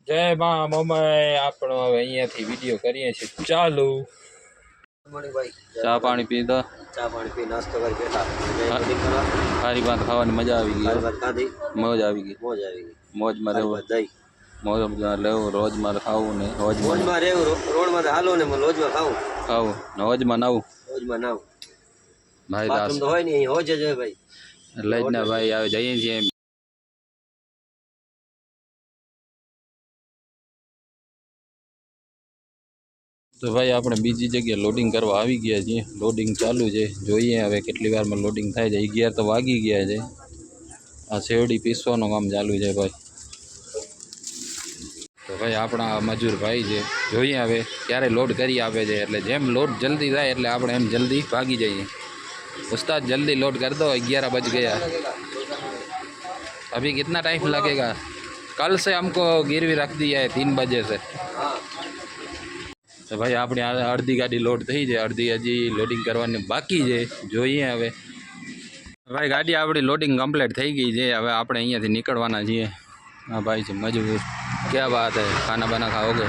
જય મા મમ્મી આપણો હવે અહીંયાથી વિડીયો કરીએ છીએ ચાલુ ચા પાણી પીધા નાસ્તો કરી બેઠા ખારી ભાત ખાવાની મજા આવી ગઈ ખાધી મોજ આવી ગઈ મોજમાં રહેવું મોજમાં લેવું રોજમાં ખાવું ને રોજમાં રહેવું રોડમાં હાલો ને રોજમાં ખાવું ને રોજમાં નાવું ભાઈ દાસ તો હોય ને અહીં હોજ જ હોય ભાઈ લઈ જ ને ભાઈ આવે જઈએ છીએ તો ભાઈ આપણે બીજી જગ્યાએ લોડિંગ કરવા આવી ગયા છીએ લોડિંગ ચાલુ છે જોઈએ હવે કેટલી વારમાં લોડિંગ થાય છે 11 તો વાગી ગયા છે આ શેરડી પીસવાનું કામ ચાલુ છે ભાઈ તો ભાઈ આપણા મજૂર ભાઈ છે જોઈએ હવે ક્યારે લોડ કરી આપે છે એટલે જેમ લોડ જલ્દી થાય એટલે આપણે એમ જલ્દી ભાગી જઈએ उस्ताद जल्दी लोड कर दो 11 बज गया अभी कितना टाइम लगेगा कल से हमको गिरवी रख दिया है 3 बजे से तो भाई अपनी अर्धी गाड़ी लोड थी है अर्धी हजी लोडिंग करवानी बाकी है જોઈએ હવે ભાઈ ગાડી આપણી લોડિંગ કમ્પ્લીટ થઈ ગઈ છે હવે આપણે અહીંયાથી નીકળવાના છીએ હા ભાઈ છે મજબૂર क्या बात है खाना बना खाओगे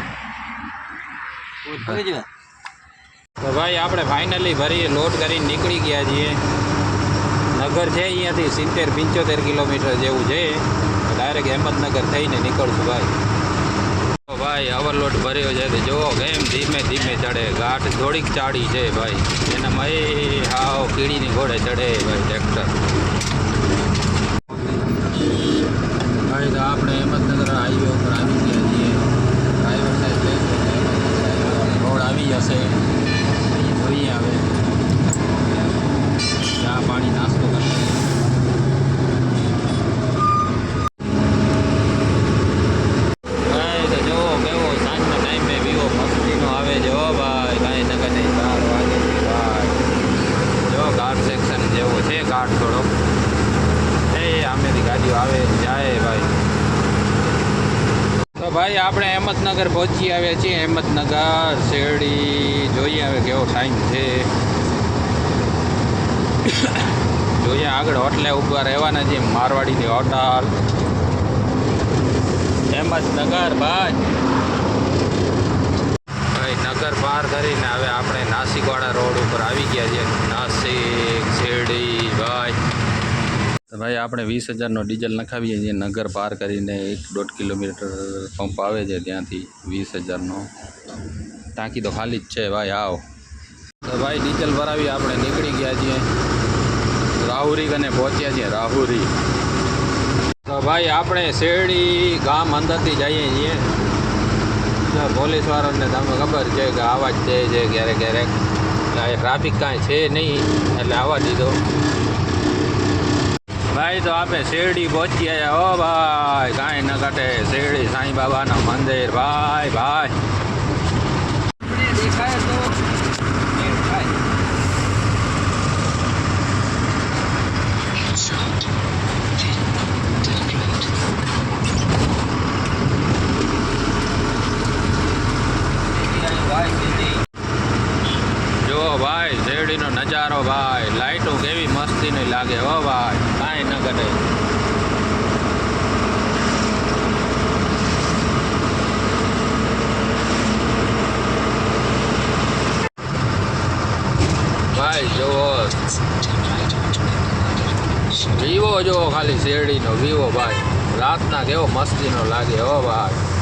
तो भाई આપણે ફાઇનલી ભરી લોડ કરીને નીકળી ગયા છીએ નગર છે અહીંયાથી 70-75 કિલોમીટર જેવું છે ડાયરેક્ટ અહેમદનગર થઈને નીકળશું ભાઈ તો ભાઈ ઓવરલોડ ભર્યો છે તો જુઓ કેમ ધીમે ધીમે ચડે ઘાટ થોડીક ચાડી છે ભાઈ એનામાં હાવ કીડીની ઘોડે ચડે ભાઈ ટ્રેક્ટર ભાઈ તો આપણે અહેમદનગર હાઈવે ઉપર આવી ગયા છીએ ડ્રાઈવર સાહેબ રોડ આવી જશે જોઈએ હવે ચા પાણી નાસ્તો કરી ભાઈ તો જો કેવો સાંજના ટાઈમે વિવો મસ્તીનો આવે છે હો ભાઈ કાંઈ નગર નહીં 4 વાગે ભાઈ જો ઘાટ સેક્શન જેવો છે ઘાટ થોડો એ આમેથી ગાડીઓ આવે જાય ભાઈ તો ભાઈ આપણે અહેમદનગર પહોંચી આવ્યા છીએ અહેમદનગર શેરડી જોઈએ હવે કેવો ટાઈમ છે જોઈએ આગળ હોટલે ઊભા રહેવાના છીએ મારવાડીની હોટલ અહેમદનગર ભાઈ નગર પાર કરીને હવે આપણે નાસિકવાડા રોડ ઉપર આવી ગયા છીએ નાસિક શેરડી ભાઈ તો ભાઈ આપણે 20,000નો ડીઝલ નખાવીએ છીએ નગર પાર કરીને 1-1.5 કિલોમીટર પંપ આવે છે ત્યાંથી 20,000નો ટાંકી તો ખાલી જ છે ભાઈ આવ તો ભાઈ ડીઝલ ભરાવી આપણે નીકળી ગયા છીએ રાહુરી કને પહોંચ્યા છીએ રાહુરી તો ભાઈ આપણે શેરડી ગામ અંદરથી જઈએ છીએ તો પોલીસવાળાને તમને ખબર છે કે આવા જ દે છે ક્યારેક ક્યારેક ટ્રાફિક કાંઈ છે નહીં એટલે આવવા દીધો ભાઈ તો આપણે શેરડી પહોંચી આવ્યા હો ભાઈ કાંઈ ન ઘટે શેરડી સાંઈ બાબાના મંદિર ભાઈ ભાઈ દેખાય તો જો ભાઈ શેરડીનો નજારો ભાઈ લાઈટો કેવી મસ્તીની લાગે હો ભાઈ કાંઈ ન ઘટે ભાઈ જુઓ વિવો જુઓ ખાલી શેરડીનો વિવો ભાઈ રાતના કેવો મસ્તીનો લાગે હો ભાઈ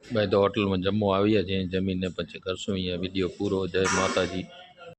ભાઈ તો હોટલમાં જમવા આવ્યા છીએ જમીને પછી કરશું અહીંયા વિડીયો પૂરો જય માતાજી